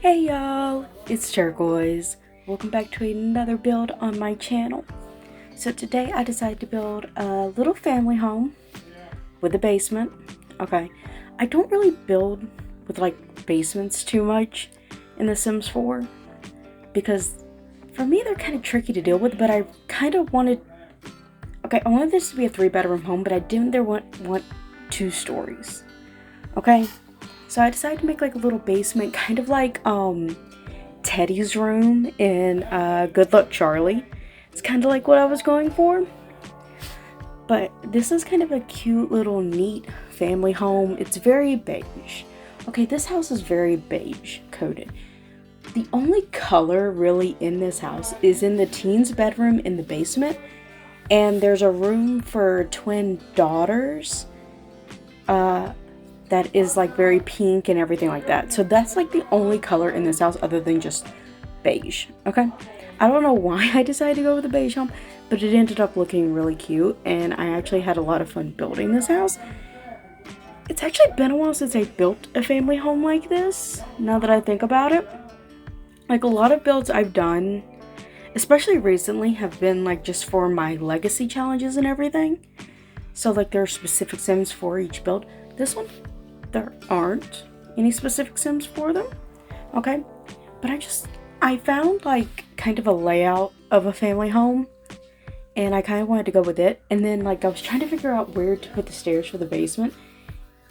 Hey y'all, it's Turquoise. Welcome back to another build on my channel. So today I decided to build a little family home with a basement. Okay, I don't really build with like basements too much in The Sims 4 because for me they're kind of tricky to deal with, but I kind of wanted, I wanted this to be a 3-bedroom home, but I didn't want 2 stories. Okay, so I decided to make like a little basement, kind of like Teddy's room in Good Luck Charlie. It's kind of like what I was going for. But this is kind of a cute little neat family home. It's very beige. Okay, this house is very beige coated. The only color really in this house is in the teens' bedroom in the basement. And there's a room for twin daughters that is like very pink and everything like that. So that's like the only color in this house other than just beige. Okay, I don't know why I decided to go with the beige home, but it ended up looking really cute, and I actually had a lot of fun building this house. It's actually been a while since I built a family home like this, now that I think about it. Like a lot of builds I've done, especially recently, have been like just for my legacy challenges and everything. So like there are specific sims for each build. This one, there aren't any specific sims for them. Okay, but I found like kind of a layout of a family home, and I kind of wanted to go with it. And then like I was trying to figure out where to put the stairs for the basement,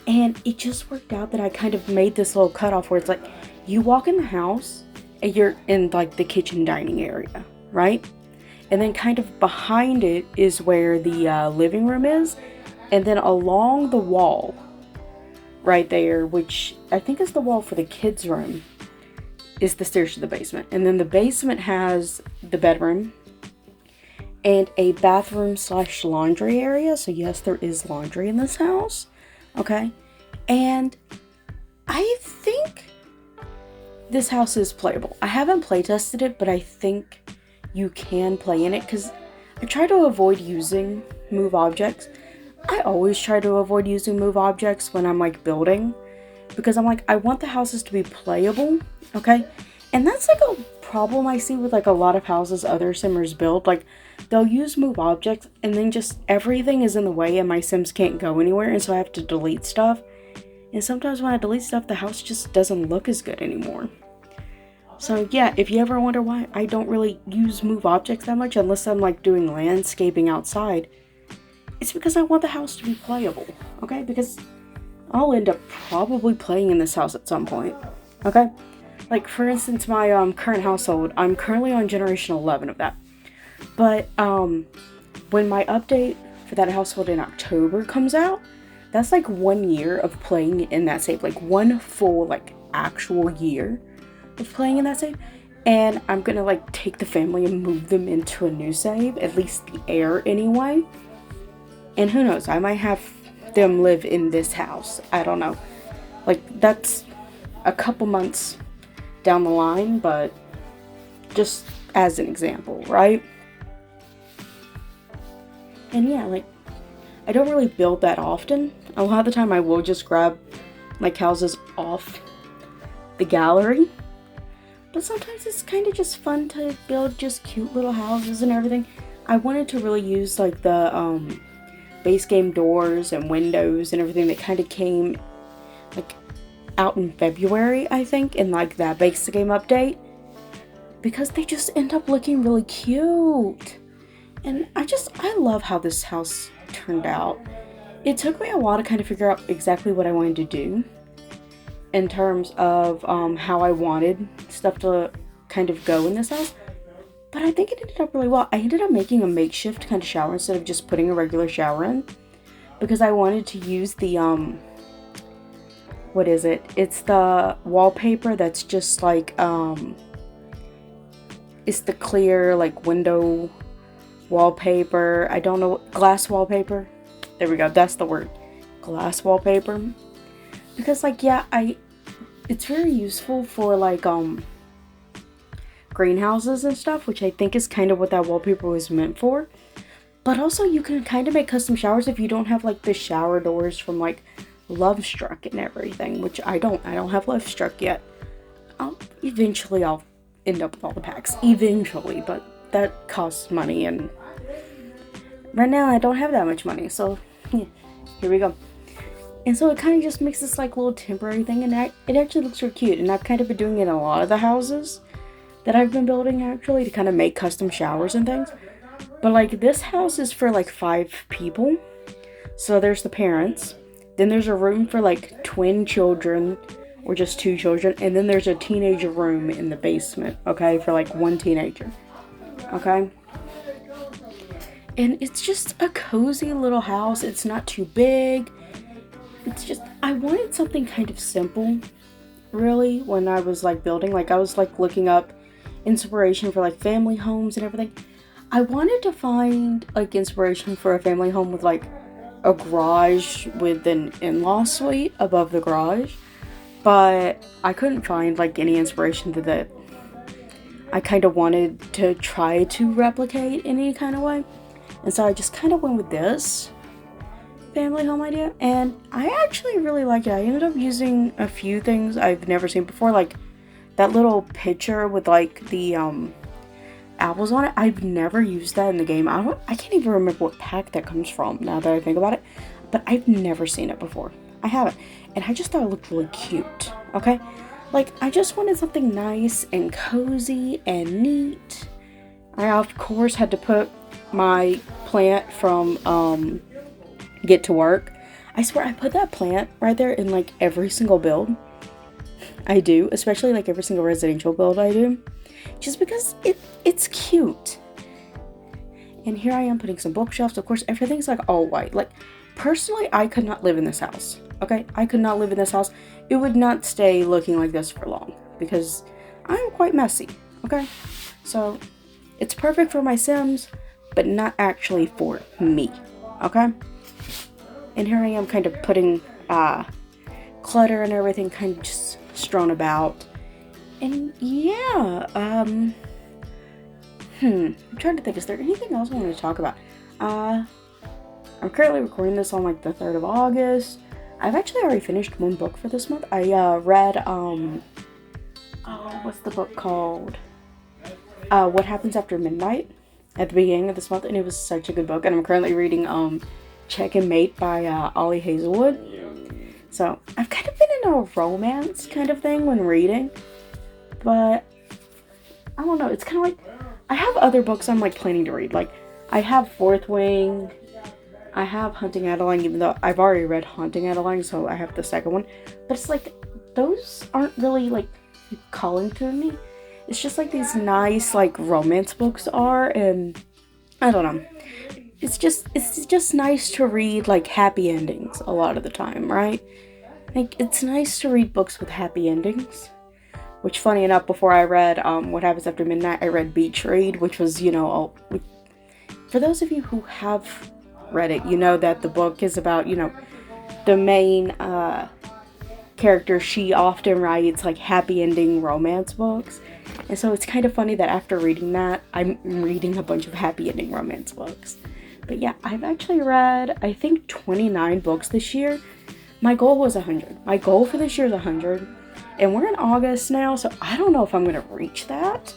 and it just worked out that I kind of made this little cutoff where it's like you walk in the house and you're in like the kitchen dining area, right? And then kind of behind it is where the living room is, and then along the wall right there, which I think is the wall for the kids' room, is the stairs to the basement. And then the basement has the bedroom and a bathroom / laundry area. So yes, there is laundry in this house. Okay, and I think this house is playable. I haven't play tested it, but I think you can play in it because I try to avoid using move objects. I always try to avoid using move objects when I'm like building, because I'm like, I want the houses to be playable, okay? And that's like a problem I see with like a lot of houses other simmers build. Like they'll use move objects and then just everything is in the way and my sims can't go anywhere, and so I have to delete stuff. And sometimes when I delete stuff, the house just doesn't look as good anymore. So yeah, if you ever wonder why I don't really use move objects that much unless I'm like doing landscaping outside, it's because I want the house to be playable, okay? Because I'll end up probably playing in this house at some point, okay? Like for instance, my current household, I'm currently on generation 11 of that. But when my update for that household in October comes out, that's like 1 year of playing in that save, like one full like actual year of playing in that save. And I'm gonna like take the family and move them into a new save, at least the heir anyway. And who knows, I might have them live in this house. I don't know. Like that's a couple months down the line, but just as an example, right? And yeah, like I don't really build that often. A lot of the time I will just grab like houses off the gallery. But sometimes it's kind of just fun to build just cute little houses and everything. I wanted to really use like the base game doors and windows and everything that kind of came like out in February, I think, in like that base game update, because they just end up looking really cute. And I love how this house turned out. It took me a while to kind of figure out exactly what I wanted to do in terms of how I wanted stuff to kind of go in this house. But I think it ended up really well. I ended up making a makeshift kind of shower instead of just putting a regular shower in, because I wanted to use the what is it? It's the wallpaper that's just like it's the clear like window wallpaper. I don't know, glass wallpaper. There we go. That's the word. Glass wallpaper. Because like yeah, it's very useful for like greenhouses and stuff, which I think is kind of what that wallpaper was meant for. But also you can kind of make custom showers if you don't have like the shower doors from like Lovestruck and everything, which I don't have Lovestruck yet. eventually I'll end up with all the packs. Eventually, but that costs money, and right now I don't have that much money, so yeah, here we go. And so it kind of just makes this like little temporary thing, and it actually looks really cute. And I've kind of been doing it in a lot of the houses that I've been building, actually, to kind of make custom showers and things. But like this house is for like 5 people. So there's the parents. Then there's a room for like twin children or just 2 children. And then there's a teenager room in the basement, okay, for like 1 teenager. Okay? And it's just a cozy little house. It's not too big. It's just, I wanted something kind of simple, really, when I was like building. Like I was like looking up inspiration for like family homes and everything. I wanted to find like inspiration for a family home with like a garage with an in-law suite above the garage, but I couldn't find like any inspiration that I kind of wanted to try to replicate in any kind of way. And so I just kind of went with this family home idea, and I actually really like it. I ended up using a few things I've never seen before, like that little picture with like the apples on it. I've never used that in the game. I can't even remember what pack that comes from now that I think about it, but I've never seen it before. I haven't, and I just thought it looked really cute. Okay, like I just wanted something nice and cozy and neat. I of course had to put my plant from Get to Work. I swear I put that plant right there in like every single build I do, especially like every single residential build I do, just because it's cute. And here I am putting some bookshelves. Of course, everything's like all white. Like personally, I could not live in this house. Okay, I could not live in this house. It would not stay looking like this for long because I'm quite messy. Okay, so it's perfect for my Sims, but not actually for me. Okay. And here I am kind of putting clutter and everything kind of just strewn about. And yeah, I'm trying to think, is there anything else I want to talk about? I'm currently recording this on like the 3rd of August. I've actually already finished 1 book for this month. I read, what's the book called? What Happens After Midnight at the beginning of this month, and it was such a good book. And I'm currently reading, Check and Mate by Ollie Hazelwood. So I've kind of been in a romance kind of thing when reading, but I don't know, it's kind of like I have other books I'm like planning to read. Like I have Fourth Wing, I have Hunting Adeline, even though I've already read Haunting Adeline, so I have the second one. But it's like those aren't really like calling to me. It's just like these nice like romance books are, and I don't know. It's just nice to read like happy endings a lot of the time, right? Like it's nice to read books with happy endings. Which, funny enough, before I read What Happens After Midnight, I read Beach Read, which was, for those of you who have read it, you know that the book is about, the main character. She often writes like happy ending romance books. And so it's kind of funny that after reading that, I'm reading a bunch of happy ending romance books. But yeah, I've actually read, I think, 29 books this year. My goal was 100. My goal for this year is 100. And we're in August now, so I don't know if I'm going to reach that.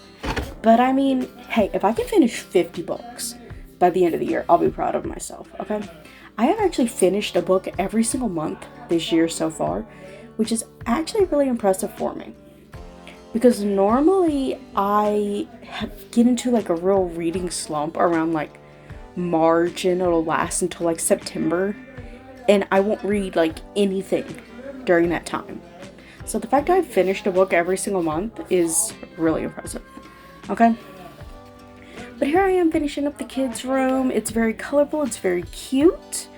But I mean, hey, if I can finish 50 books by the end of the year, I'll be proud of myself, okay? I have actually finished a book every single month this year so far, which is actually really impressive for me. Because normally I get into like a real reading slump around like March, and it'll last until like September, and I won't read like anything during that time. So the fact I've finished a book every single month is really impressive. Okay, but here I am finishing up the kids' room. It's very colorful, it's very cute.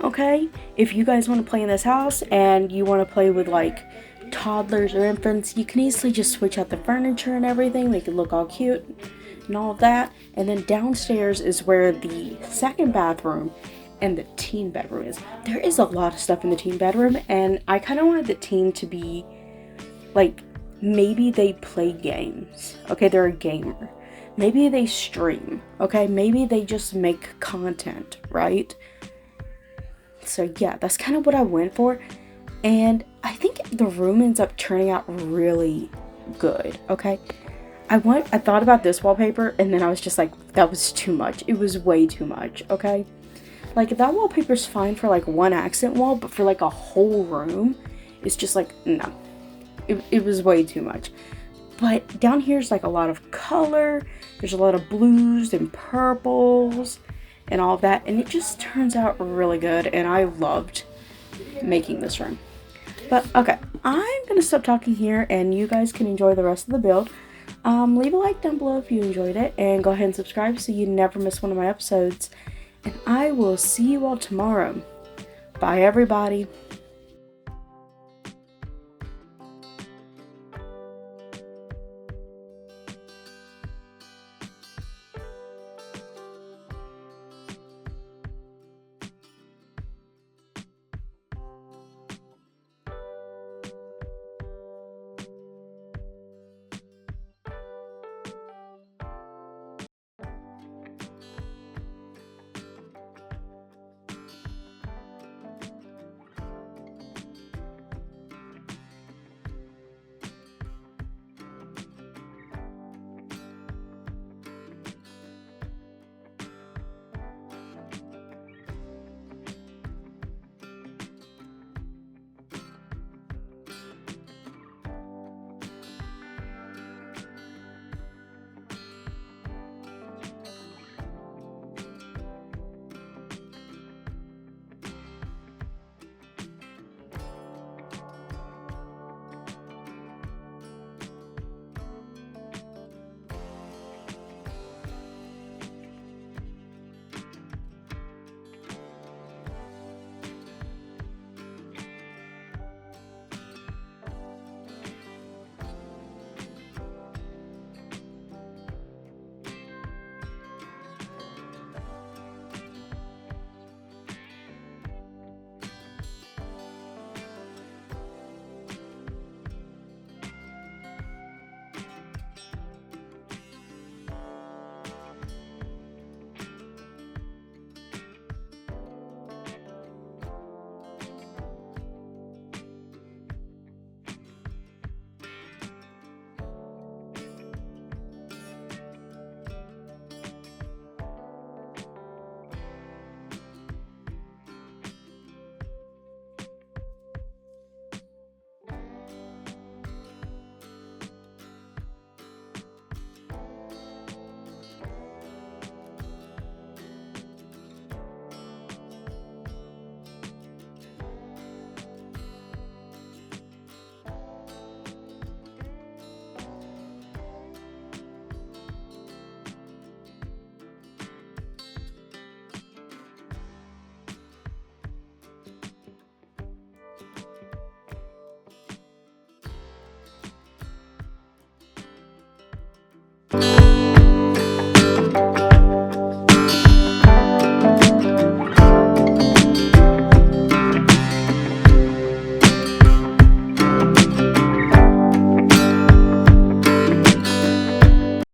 Okay, if you guys want to play in this house and you want to play with like toddlers or infants, you can easily just switch out the furniture and everything, make it look all cute and all of that. And then downstairs is where the second bathroom and the teen bedroom is. There is a lot of stuff in the teen bedroom, and I kind of wanted the teen to be like, maybe they play games, okay, they're a gamer, maybe they stream, okay, maybe they just make content, right? So yeah, that's kind of what I went for. And I think the room ends up turning out really, good, okay? I thought about this wallpaper, and then I was just like, that was too much. It was way too much, okay? Like, that wallpaper's fine for, like, one accent wall, but for, like, a whole room, it's just like, no. It was way too much. But down here's, like, a lot of color. There's a lot of blues and purples and all of that, and it just turns out really good, and I loved making this room. But, okay, I'm gonna stop talking here, and you guys can enjoy the rest of the build. Leave a like down below if you enjoyed it, and go ahead and subscribe so you never miss one of my episodes. And I will see you all tomorrow. Bye, everybody.